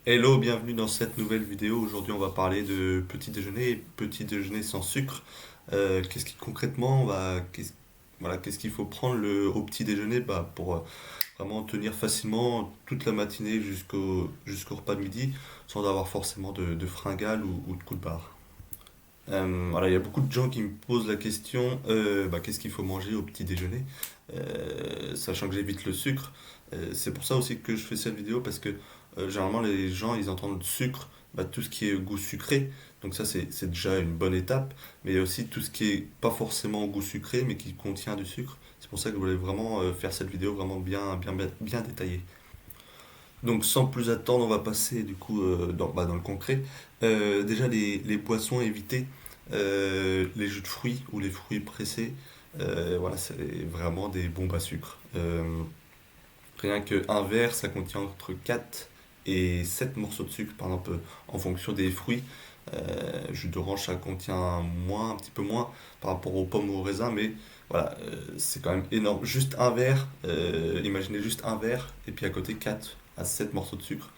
Hello, bienvenue dans cette nouvelle vidéo. Aujourd'hui, on va parler de petit déjeuner sans sucre. Qu'est-ce qui concrètement voilà, qu'est-ce qu'il faut prendre au petit déjeuner pour vraiment tenir facilement toute la matinée jusqu'au repas de midi sans avoir forcément de fringales ou de coups de barre. Voilà, il y a beaucoup de gens qui me posent la question qu'est-ce qu'il faut manger au petit déjeuner. Sachant que j'évite le sucre. C'est pour ça aussi que je fais cette vidéo parce que généralement les gens ils entendent sucre, tout ce qui est goût sucré, donc ça c'est déjà une bonne étape, mais il y a aussi tout ce qui est pas forcément au goût sucré mais qui contient du sucre. C'est pour ça que je voulais vraiment faire cette vidéo vraiment bien détaillée. Donc sans plus attendre, on va passer du coup dans le concret. Déjà les boissons évitées, les jus de fruits ou les fruits pressés, voilà, c'est vraiment des bombes à sucre. Rien qu'un verre, ça contient entre 4 et 7 morceaux de sucre, par exemple, en fonction des fruits. Jus d'orange, ça contient moins, un petit peu moins par rapport aux pommes ou aux raisins, mais voilà, c'est quand même énorme. Juste un verre, imaginez juste un verre, et puis à côté 4 à 7 morceaux de sucre.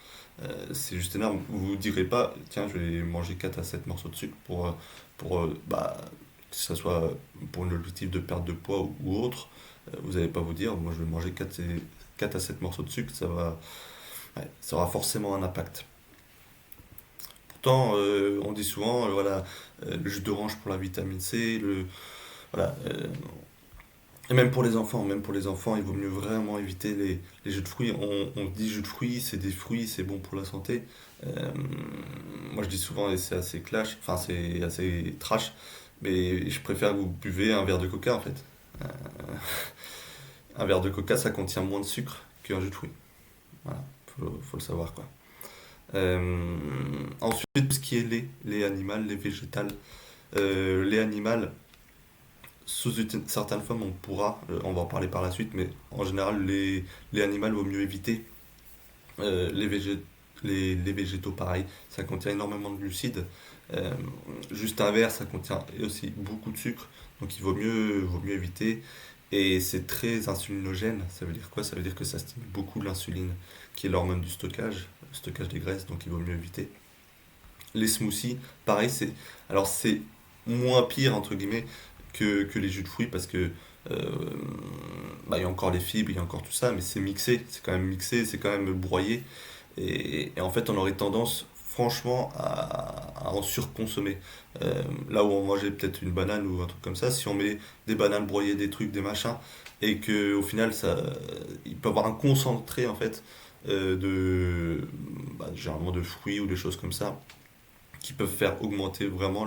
C'est juste énorme. Vous vous direz pas, tiens, je vais manger 4 à 7 morceaux de sucre pour que ce soit pour un objectif de perte de poids ou autre. Vous n'allez pas vous dire, moi je vais manger 4 à 7 morceaux de sucre, ça aura forcément un impact. Pourtant, on dit souvent, voilà, le jus d'orange pour la vitamine C, voilà, et même pour les enfants, il vaut mieux vraiment éviter les jus de fruits. On dit jus de fruits, c'est des fruits, c'est bon pour la santé. Euh, Moi je dis souvent, et c'est assez clash, enfin c'est assez trash, mais je préfère que vous buvez un verre de coca en fait. Euh, un verre de coca, ça contient moins de sucre qu'un jus de fruits. Voilà, faut le savoir quoi. Ensuite, tout ce qui est lait animal, lait végétal. Lait animal, certaines femmes, on va en parler par la suite, mais en général, les animaux vaut mieux éviter. Euh, les, végé- les végétaux, pareil, ça contient énormément de glucides. Euh, Juste un verre, ça contient aussi beaucoup de sucre, donc vaut mieux éviter. Et c'est très insulinogène. Ça veut dire quoi? Ça veut dire que ça stimule beaucoup l'insuline, qui est l'hormone du stockage des graisses, donc il vaut mieux éviter. Les smoothies, pareil, c'est moins pire entre guillemets que les jus de fruits parce que il y a encore les fibres, il y a encore tout ça, mais c'est quand même mixé, c'est quand même broyé. Et en fait, on aurait tendance, franchement, à en surconsommer. Là où on mangeait peut-être une banane ou un truc comme ça, si on met des bananes broyées, des trucs, des machins, et que au final, il peut y avoir un concentré en fait généralement de fruits ou des choses comme ça qui peuvent faire augmenter vraiment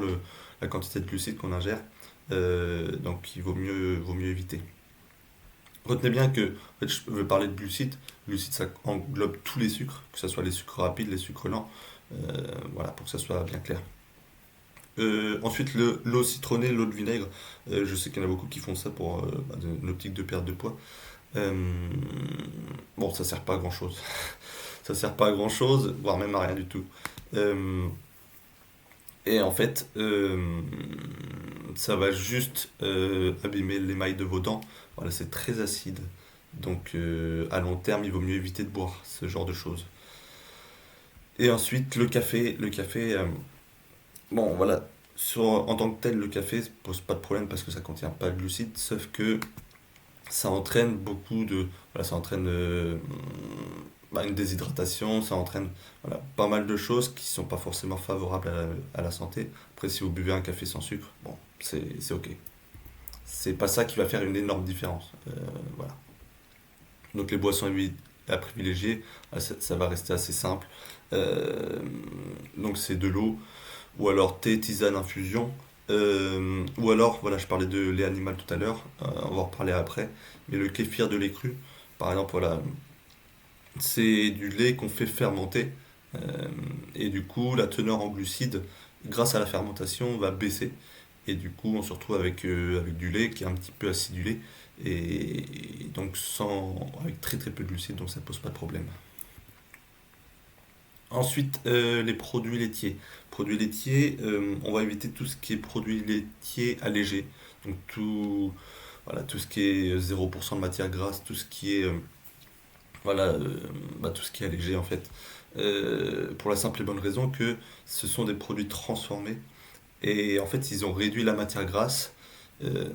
la quantité de glucides qu'on ingère. Donc vaut mieux éviter. Retenez bien que, en fait, je veux parler de glucides. Glucides, ça englobe tous les sucres, que ce soit les sucres rapides, les sucres lents. Voilà, pour que ça soit bien clair. Ensuite, l'eau citronnée, l'eau de vinaigre. Je sais qu'il y en a beaucoup qui font ça pour une optique de perte de poids. Euh, bon, ça sert pas à grand chose. Ça sert pas à grand chose, voire même à rien du tout. Euh, Et en fait, ça va juste abîmer l'émail de vos dents. Voilà, c'est très acide. Donc à long terme, il vaut mieux éviter de boire ce genre de choses. Et ensuite, le café. Bon, voilà. En tant que tel, le café ne pose pas de problème parce que ça contient pas de glucides, sauf que ça entraîne voilà, ça entraîne une déshydratation, ça entraîne voilà, pas mal de choses qui sont pas forcément favorables à la santé. Après, si vous buvez un café sans sucre, bon, c'est ok. C'est pas ça qui va faire une énorme différence. Voilà. Donc les à privilégier, ça va rester assez simple. Euh, donc c'est de l'eau, ou alors thé, tisane, infusion. Ou alors, voilà, je parlais de lait animal tout à l'heure, on va en reparler après, mais le kéfir de lait cru, par exemple, voilà, c'est du lait qu'on fait fermenter, euh, et du coup, la teneur en glucides, grâce à la fermentation, va baisser, et du coup, on se retrouve avec du lait qui est un petit peu acidulé, et donc avec très très peu de glucides, donc ça pose pas de problème. Ensuite, les produits laitiers. Produits laitiers, on va éviter tout ce qui est produits laitiers allégés. Donc voilà, tout ce qui est 0% de matière grasse, tout ce qui est, voilà, tout ce qui est allégé en fait. pour la simple et bonne raison que ce sont des produits transformés. Et en fait, ils ont réduit la matière grasse. Euh,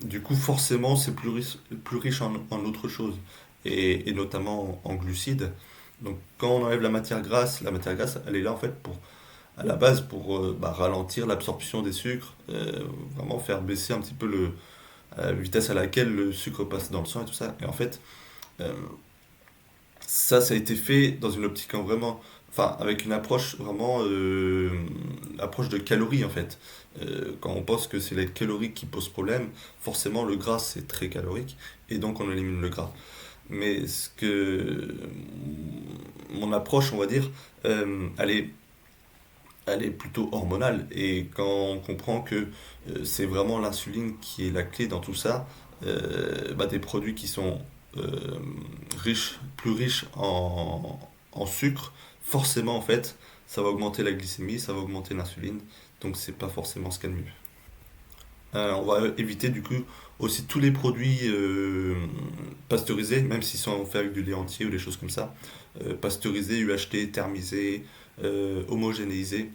du coup, forcément, c'est plus riche en autre chose, et notamment en glucides. Donc, quand on enlève la matière grasse, elle est là en fait à la base pour ralentir l'absorption des sucres, vraiment faire baisser un petit peu la vitesse à laquelle le sucre passe dans le sang et tout ça. Et en fait, euh, ça a été fait dans une optique vraiment, enfin, avec une approche vraiment, approche de calories en fait. Quand on pense que c'est les calories qui posent problème, forcément le gras c'est très calorique et donc on élimine le gras. Mais mon approche, on va dire, elle est plutôt hormonale. Et quand on comprend que c'est vraiment l'insuline qui est la clé dans tout ça, des produits qui sont euh, plus riches en sucre, forcément en fait, ça va augmenter la glycémie, ça va augmenter l'insuline, donc c'est pas forcément ce qu'il y a de mieux. On va éviter du coup aussi tous les produits pasteurisés, même s'ils sont faits avec du lait entier ou des choses comme ça. Pasteurisés, UHT, thermisés, homogénéisés.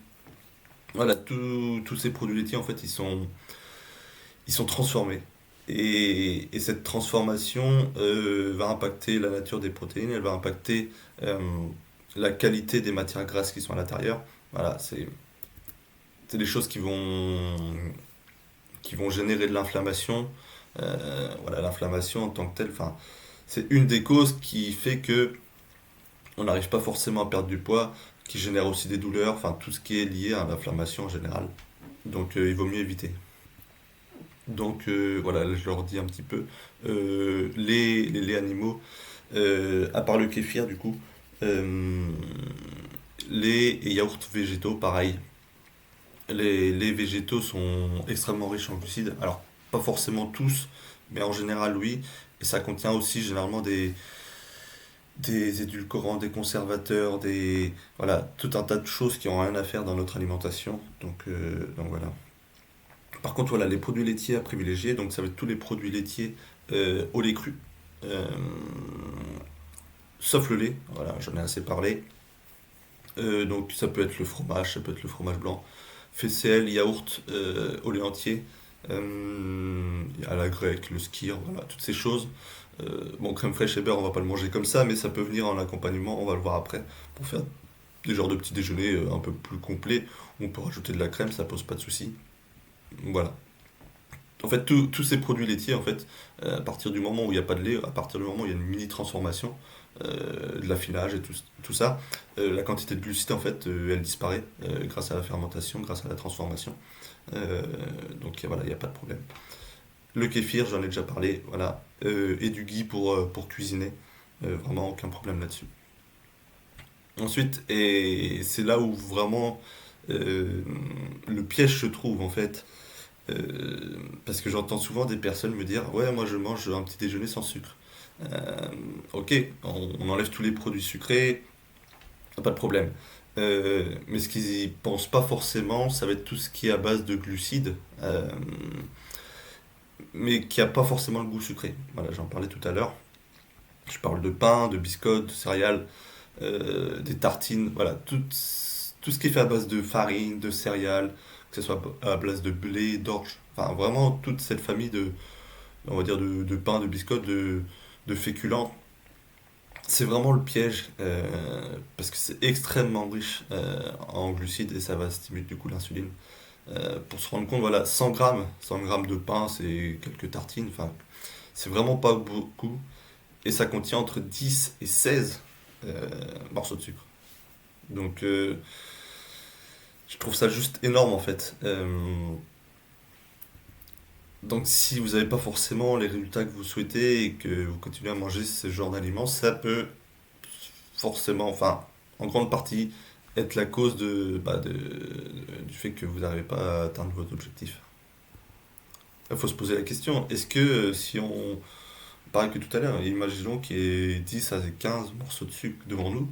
Voilà, tous ces produits laitiers, en fait, ils sont transformés. Et cette transformation va impacter la nature des protéines, elle va impacter euh, la qualité des matières grasses qui sont à l'intérieur. Voilà, c'est des choses qui vont générer de l'inflammation. Voilà, l'inflammation en tant que telle, enfin, c'est une des causes qui fait que on n'arrive pas forcément à perdre du poids, qui génère aussi des douleurs, enfin tout ce qui est lié à l'inflammation en général. Donc il vaut mieux éviter. Donc voilà, là, je leur dis un petit peu. Les laits animaux, à part le kéfir du coup, euh, les et yaourts végétaux, pareil. Les végétaux sont extrêmement riches en glucides. Alors, pas forcément tous, mais en général, oui. Et ça contient aussi généralement des édulcorants, des conservateurs, voilà, tout un tas de choses qui ont rien à faire dans notre alimentation. Donc voilà. Par contre, voilà, les produits laitiers à privilégier, donc ça va être tous les produits laitiers au lait cru. Euh, Sauf le lait, voilà, j'en ai assez parlé. Donc ça peut être le fromage, ça peut être le fromage blanc. Faisselle, yaourt, au lait entier. À la grecque, le skyr, voilà, toutes ces choses. Bon, crème fraîche et beurre, on va pas le manger comme ça, mais ça peut venir en accompagnement, on va le voir après, pour faire des genres de petits déjeuners un peu plus complets. On peut rajouter de la crème, ça pose pas de souci. Voilà. En fait, tous ces produits laitiers, en fait, à partir du moment où il n'y a pas de lait, à partir du moment où il y a une mini transformation, de l'affinage et tout ça, la quantité de glucides, en fait, elle disparaît grâce à la fermentation, grâce à la transformation. Euh, donc voilà, il n'y a pas de problème. Le kéfir, j'en ai déjà parlé, voilà. Et du ghee pour cuisiner. Vraiment aucun problème là-dessus. Ensuite, et c'est là où vraiment euh, le piège se trouve en fait. Parce que j'entends souvent des personnes me dire ouais, moi je mange un petit déjeuner sans sucre. Euh, ok, on enlève tous les produits sucrés, pas de problème. Mais ce qu'ils pensent pas forcément, ça va être tout ce qui est à base de glucides, mais qui a pas forcément le goût sucré. Voilà, j'en parlais tout à l'heure. Je parle de pain, de biscottes, de céréales, des tartines, voilà, tout ce qui est fait à base de farine, de céréales, que ce soit à base de blé, d'orge, enfin vraiment toute cette famille on va dire de pain, de biscottes, de féculents. C'est vraiment le piège parce que c'est extrêmement riche en glucides et ça va stimuler du coup l'insuline. Pour se rendre compte, voilà, 100 grammes de pain, c'est quelques tartines, enfin, c'est vraiment pas beaucoup et ça contient entre 10 et 16 morceaux de sucre. Donc je trouve ça juste énorme en fait. Donc si vous n'avez pas forcément les résultats que vous souhaitez et que vous continuez à manger ce genre d'aliments, ça peut forcément, enfin en grande partie, être la cause du fait que vous n'arrivez pas à atteindre vos objectifs. Il faut se poser la question, est-ce que si on, pareil que tout à l'heure, imaginons qu'il y ait 10 à 15 morceaux de sucre devant nous,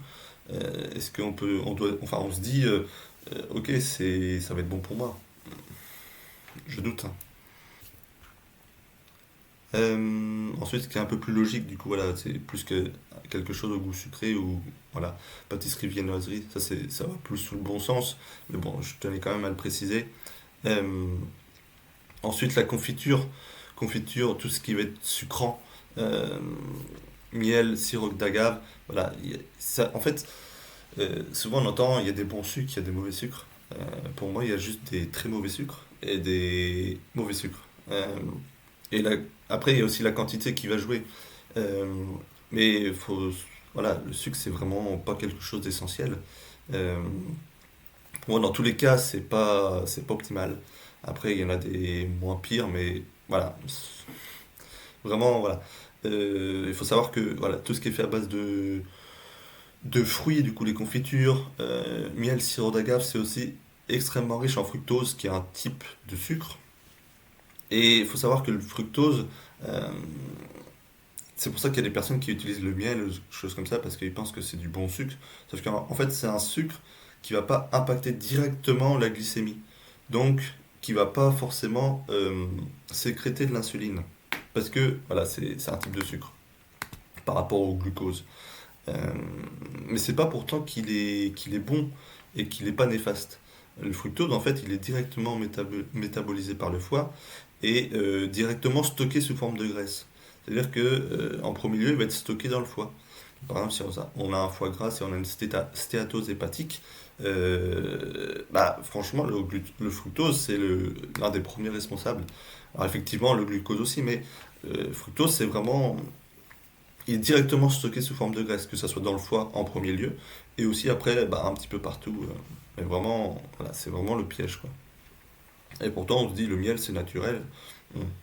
est-ce qu'on peut, on doit, enfin on se dit, ok, ça va être bon pour moi. Je doute, hein. Ensuite, ce qui est un peu plus logique, du coup, voilà, c'est plus que quelque chose au goût sucré ou voilà, pâtisserie viennoiserie, ça va plus sous le bon sens, mais bon, je tenais quand même à le préciser. Euh, Ensuite, la confiture, tout ce qui va être sucrant, euh, miel, sirop d'agave, voilà, ça, en fait, souvent on entend il y a des bons sucres, il y a des mauvais sucres. Pour moi, il y a juste des très mauvais sucres et des mauvais sucres. Et après, il y a aussi la quantité qui va jouer. Euh, mais voilà, le sucre, c'est vraiment pas quelque chose d'essentiel. Euh, pour moi, dans tous les cas, c'est pas optimal. Après, il y en a des moins pires, mais voilà. Vraiment, voilà. Il faut savoir que voilà, tout ce qui est fait à base de fruits, du coup, les confitures, miel, sirop d'agave, c'est aussi extrêmement riche en fructose, qui est un type de sucre. Et il faut savoir que le fructose, euh, c'est pour ça qu'il y a des personnes qui utilisent le miel, choses comme ça, parce qu'ils pensent que c'est du bon sucre. Sauf qu'en fait, c'est un sucre qui va pas impacter directement la glycémie. Donc, qui va pas forcément sécréter de l'insuline. Parce que, voilà, c'est un type de sucre par rapport au glucose. Euh, mais c'est pas pourtant qu'il est bon et qu'il n'est pas néfaste. Le fructose, en fait, il est directement métabolisé par le foie et directement stocké sous forme de graisse. C'est-à-dire que en premier lieu, il va être stocké dans le foie. Par exemple, si on a un foie gras, si on a une stéatose hépatique, bah, franchement, le fructose, c'est l'un des premiers responsables. Alors effectivement, le glucose aussi, mais fructose, c'est vraiment il est directement stocké sous forme de graisse, que ce soit dans le foie en premier lieu, et aussi après bah, un petit peu partout. Mais vraiment, voilà, c'est vraiment le piège, quoi. Et pourtant, on se dit le miel c'est naturel.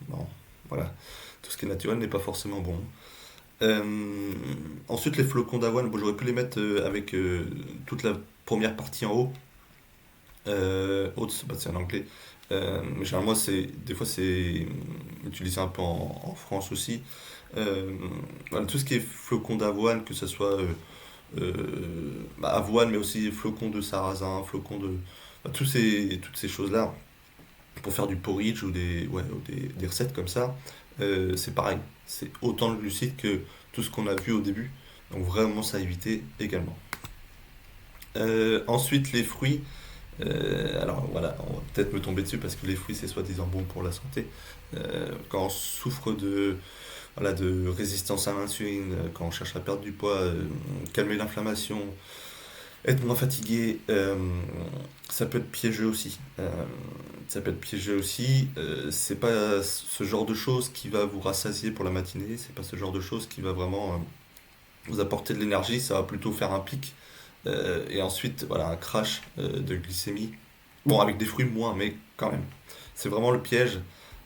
Bon, voilà. Tout ce qui est naturel n'est pas forcément bon. Euh, Ensuite, les flocons d'avoine, bon, j'aurais pu les mettre avec toute la première partie en haut. Oats, bah, c'est en anglais. Mais généralement, des fois, c'est utilisé un peu en France aussi. Euh, voilà, tout ce qui est flocons d'avoine, que ce soit bah, avoine, mais aussi flocons de sarrasin, bah, toutes ces choses-là, pour faire du porridge ou des recettes comme ça, c'est pareil. C'est autant de glucides que tout ce qu'on a vu au début. Donc vraiment, ça à éviter également. Ensuite, les fruits. Alors voilà, on va peut-être me tomber dessus parce que les fruits c'est soi-disant bon pour la santé. Quand on souffre voilà, de résistance à l'insuline, quand on cherche à perdre du poids, calmer l'inflammation, être moins fatigué, ça peut être piégeux aussi. Ça peut être piégeux aussi. C'est pas ce genre de choses qui va vous rassasier pour la matinée, c'est pas ce genre de choses qui va vraiment vous apporter de l'énergie, ça va plutôt faire un pic et ensuite voilà un crash de glycémie. Bon, avec des fruits moins, mais quand même. C'est vraiment le piège.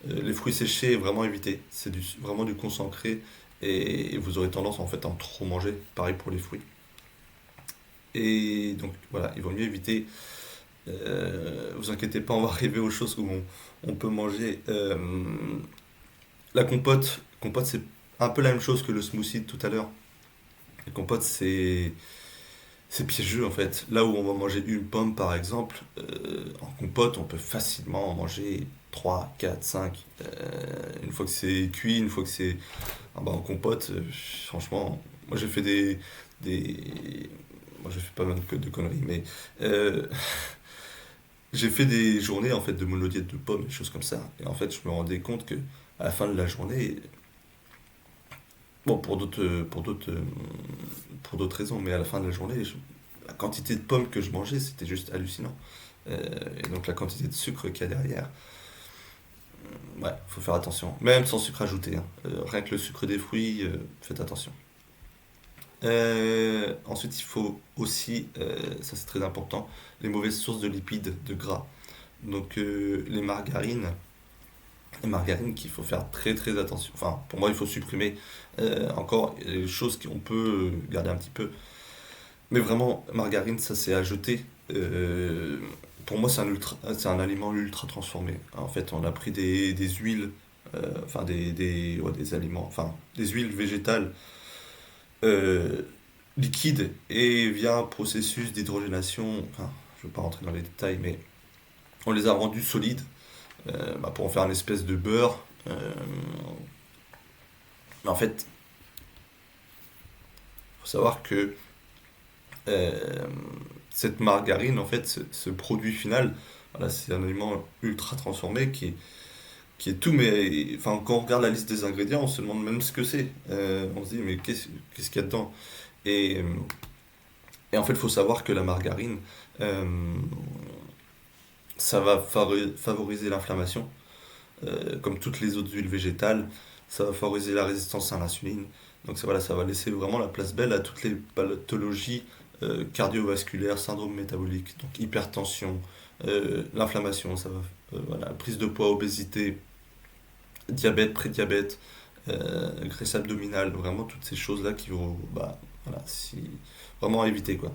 Les fruits séchés, vraiment éviter. C'est vraiment du concentré et vous aurez tendance en fait à en trop manger. Pareil pour les fruits. Et donc voilà, il vaut mieux éviter. Vous inquiétez pas, on va arriver aux choses où on peut manger. La compote c'est un peu la même chose que le smoothie de tout à l'heure. La compote c'est piégeux en fait. Là où on va manger une pomme par exemple, en compote on peut facilement en manger 3 4 5 une fois que c'est cuit, une fois que c'est ah bah, en compote, franchement, moi j'ai fait des... Moi j'ai fait pas mal de conneries, mais euh, j'ai fait des journées en fait de monodiète de pommes, des choses comme ça. Et en fait je me rendais compte que à la fin de la journée, bon pour d'autres raisons, mais à la fin de la journée, la quantité de pommes que je mangeais, c'était juste hallucinant. Et donc la quantité de sucre qu'il y a derrière, ouais, faut faire attention. Même sans sucre ajouté, hein. Rien que le sucre des fruits, faites attention. Ensuite, il faut aussi, ça c'est très important, les mauvaises sources de lipides, de gras. Donc les margarines qu'il faut faire très très attention. Enfin, pour moi, il faut supprimer. Encore, il y a des choses qu'on peut garder un petit peu. Mais vraiment, margarine, ça c'est à jeter. Pour moi, c'est un aliment ultra transformé. En fait, on a pris des huiles, enfin ouais, des aliments, enfin des huiles végétales euh, liquides et via un processus d'hydrogénation, enfin, je ne veux pas rentrer dans les détails, mais on les a rendus solides bah, pour en faire une espèce de beurre. Mais en fait, il faut savoir que euh, cette margarine, en fait, ce produit final, voilà, c'est un aliment ultra transformé qui est tout, mais enfin, quand on regarde la liste des ingrédients, on se demande même ce que c'est. On se dit, mais qu'est-ce qu'il y a dedans? Et, euh, et en fait, il faut savoir que la margarine, euh, ça va favoriser l'inflammation, comme toutes les autres huiles végétales. Ça va favoriser la résistance à l'insuline. Donc ça, voilà, ça va laisser vraiment la place belle à toutes les pathologies cardiovasculaires, syndrome métabolique, donc hypertension, l'inflammation, ça va, voilà, prise de poids, obésité, diabète, prédiabète, graisse abdominale, vraiment toutes ces choses-là qui vont, bah, voilà, vraiment à éviter quoi.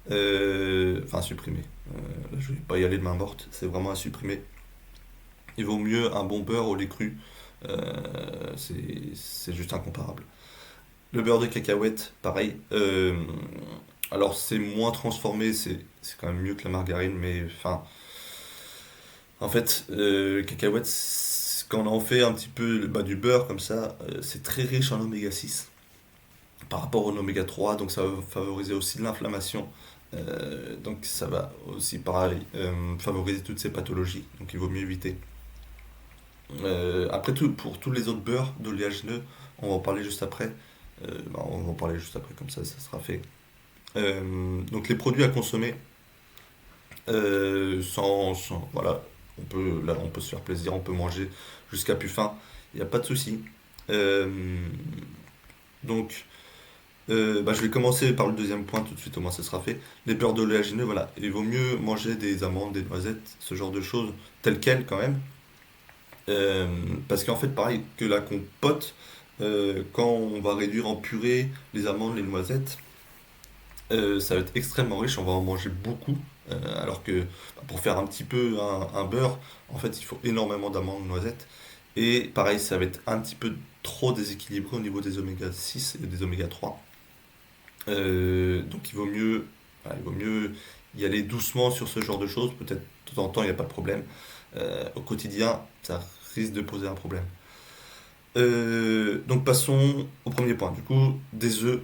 Enfin, à supprimer. Là, je vais pas y aller de main morte, c'est vraiment à supprimer. Il vaut mieux un bon beurre au lait cru, c'est juste incomparable. Le beurre de cacahuète, pareil. Alors, c'est moins transformé, c'est quand même mieux que la margarine, mais enfin, en fait, cacahuètes, quand on en fait un petit peu bah, du beurre comme ça, c'est très riche en oméga 6 par rapport au oméga 3, donc ça va favoriser aussi l'inflammation. Donc ça va aussi pareil favoriser toutes ces pathologies, donc il vaut mieux éviter. Après tout, pour tous les autres beurres d'oléagineux, on va en parler juste après. Bah, on va en parler juste après, comme ça sera fait. Donc les produits à consommer voilà, là on peut se faire plaisir, on peut manger jusqu'à plus faim, il n'y a pas de souci. Euh, donc bah, je vais commencer par le deuxième point tout de suite, au moins ça sera fait. Les beurres d'oléagineux, voilà, il vaut mieux manger des amandes, des noisettes, ce genre de choses, telles quelles quand même. Euh, Parce qu'en fait, pareil que la compote, quand on va réduire en purée les amandes, les noisettes, ça va être extrêmement riche, on va en manger beaucoup. Alors que bah, pour faire un petit peu un beurre, en fait, il faut énormément d'amandes, noisettes. Et pareil, ça va être un petit peu trop déséquilibré au niveau des oméga 6 et des oméga 3. Donc il vaut mieux y aller doucement sur ce genre de choses. Peut-être de temps en temps, il n'y a pas de problème. Au quotidien, ça risque de poser un problème. Donc passons au premier point. Du coup, des œufs,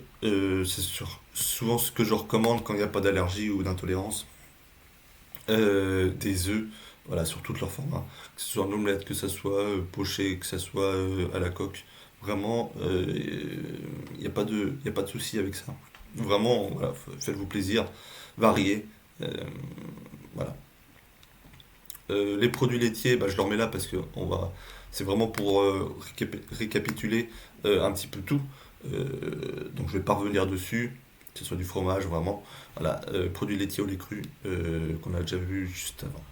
souvent ce que je recommande quand il n'y a pas d'allergie ou d'intolérance. Des œufs, voilà, sur toutes leurs formats. Que ce soit en omelette, que ce soit poché, que ce soit à la coque. Vraiment, il n'y a pas de souci avec ça. Vraiment, voilà, faites-vous plaisir, variez. euh, voilà. Les produits laitiers, bah, je leur mets là parce que c'est vraiment pour récapituler un petit peu tout. Donc je vais pas revenir dessus, que ce soit du fromage vraiment. Voilà, produits laitiers au lait cru qu'on a déjà vu juste avant.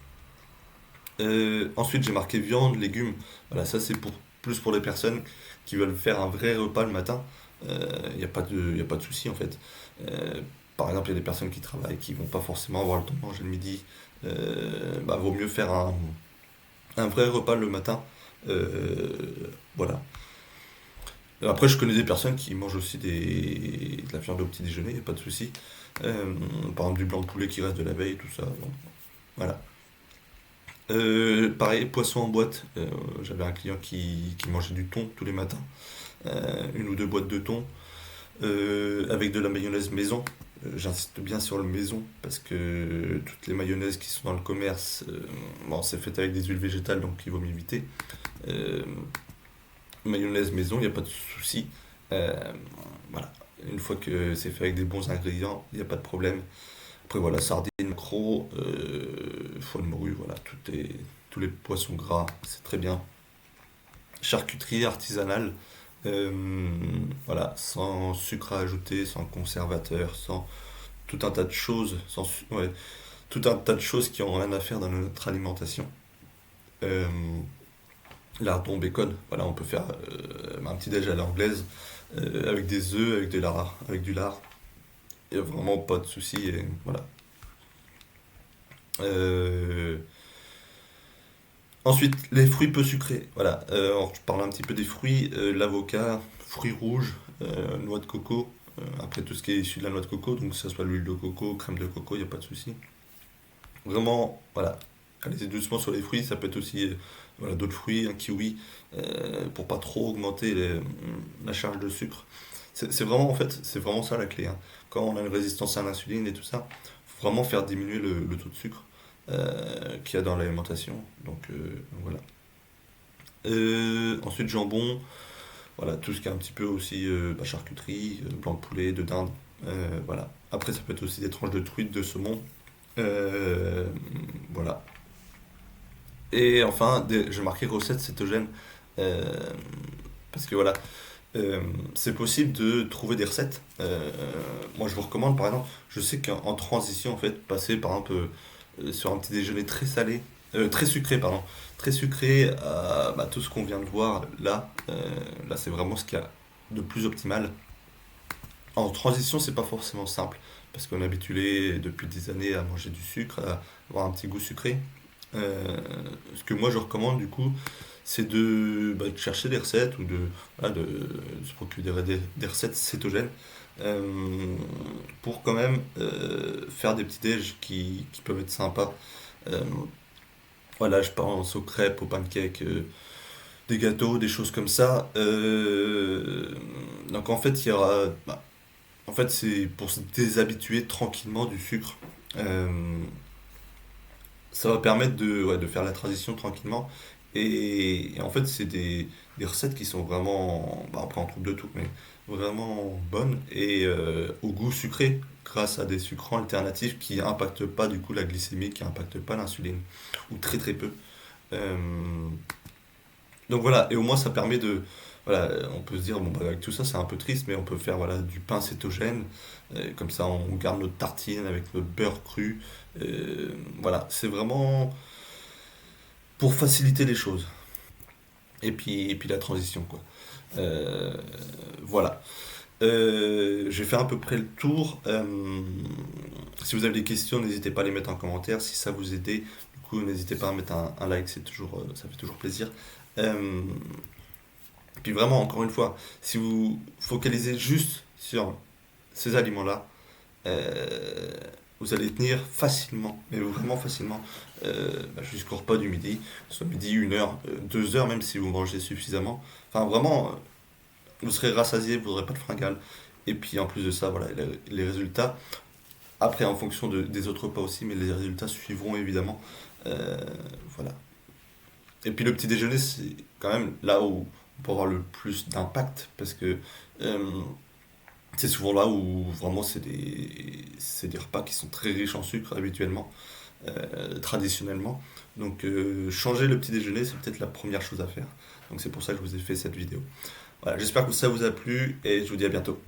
Ensuite j'ai marqué viande, légumes. Voilà, ça c'est plus pour les personnes qui veulent faire un vrai repas le matin. Il n'y a pas y a pas de souci en fait. Euh, Par exemple, il y a des personnes qui travaillent, qui vont pas forcément avoir le temps de manger le midi. Bah, vaut mieux faire un vrai repas le matin. Euh, voilà. Après, je connais des personnes qui mangent aussi de la viande au petit déjeuner, il n'y a pas de souci. Par exemple, du blanc de poulet qui reste de la veille, tout ça. Donc, voilà. Pareil, poisson en boîte. J'avais un client qui mangeait du thon tous les matins. Une ou deux boîtes de thon. Avec de la mayonnaise maison. J'insiste bien sur le maison parce que toutes les mayonnaises qui sont dans le commerce, bon, c'est fait avec des huiles végétales donc il vaut mieux éviter. Euh, Mayonnaise maison, il n'y a pas de souci. Euh, voilà. Une fois que c'est fait avec des bons ingrédients, il n'y a pas de problème. Après voilà, sardines, crocs, foie de morue, voilà, tous les poissons gras, c'est très bien. Charcuterie artisanale, voilà, sans sucre à ajouter, sans conservateur, sans tout un tas de choses, ouais, tout un tas de choses qui ont rien à faire dans notre alimentation. Euh, Lardon, bacon, voilà, on peut faire un petit déj à l'anglaise avec des œufs, avec du lard. Il n'y a vraiment pas de souci. Et voilà. Euh, Ensuite, les fruits peu sucrés. Voilà, alors, je parle un petit peu des fruits, l'avocat, fruits rouges, noix de coco. Après tout ce qui est issu de la noix de coco, donc que ce soit l'huile de coco, crème de coco, il n'y a pas de souci. Vraiment, voilà. allez doucement sur les fruits, ça peut être aussi voilà, d'autres fruits, un kiwi, pour pas trop augmenter la charge de sucre. C'est vraiment, en fait, c'est vraiment ça la clé, hein. Quand on a une résistance à l'insuline et tout ça, faut vraiment faire diminuer le taux de sucre qu'il y a dans l'alimentation. Donc voilà. Ensuite, jambon, voilà, tout ce qui est un petit peu aussi charcuterie, blanc de poulet, de dinde. Voilà. Après, ça peut être aussi des tranches de truite, de saumon. Euh, voilà. Et enfin, j'ai marqué recette cétogène. euh, Parce que voilà, euh, c'est possible de trouver des recettes. Moi, je vous recommande, par exemple, je sais qu'en transition, en fait, passer par exemple sur un petit déjeuner très salé, très sucré, pardon, très sucré, à tout ce qu'on vient de voir là, là, c'est vraiment ce qu'il y a de plus optimal. En transition, c'est pas forcément simple, parce qu'on est habitué depuis des années à manger du sucre, à avoir un petit goût sucré. Ce que moi je recommande du coup, c'est de chercher des recettes ou voilà, de se procurer des recettes cétogènes euh, pour quand même faire des petits déj qui peuvent être sympas. Euh, voilà, je pense aux crêpes, aux pancakes, des gâteaux, des choses comme ça. Donc en fait, il y aura, en fait, c'est pour se déshabituer tranquillement du sucre. Euh, Ça va permettre ouais, de faire la transition tranquillement. Et en fait, c'est des recettes qui sont vraiment, après on trouve de tout, mais vraiment bonnes et au goût sucré, grâce à des sucrants alternatifs qui impactent pas du coup la glycémie, qui impactent pas l'insuline, ou très très peu. Euh, donc voilà, et au moins ça permet de. Voilà, on peut se dire, bon, avec tout ça, c'est un peu triste, mais on peut faire voilà, du pain cétogène. Comme ça, on garde notre tartine avec notre beurre cru. Voilà, c'est vraiment pour faciliter les choses. Et puis la transition, quoi. Euh, voilà. Je vais faire à peu près le tour. Si vous avez des questions, n'hésitez pas à les mettre en commentaire. Si ça vous aidait, du coup, n'hésitez pas à mettre un like, c'est toujours, ça fait toujours plaisir. Euh, et puis vraiment, encore une fois, si vous focalisez juste sur ces aliments-là, euh, vous allez tenir facilement, mais vraiment facilement, jusqu'au repas du midi, soit midi, 1 heure, 2 heures, même si vous mangez suffisamment. Enfin, vraiment, vous serez rassasié, vous n'aurez pas de fringales. Et puis en plus de ça, voilà, les résultats, après en fonction des autres repas aussi, mais les résultats suivront évidemment. Euh, voilà. Et puis le petit déjeuner, c'est quand même là où on peut avoir le plus d'impact, parce que euh, c'est souvent là où vraiment c'est des repas qui sont très riches en sucre habituellement, traditionnellement. Donc changer le petit déjeuner, c'est peut-être la première chose à faire. Donc c'est pour ça que je vous ai fait cette vidéo. Voilà, j'espère que ça vous a plu et je vous dis à bientôt.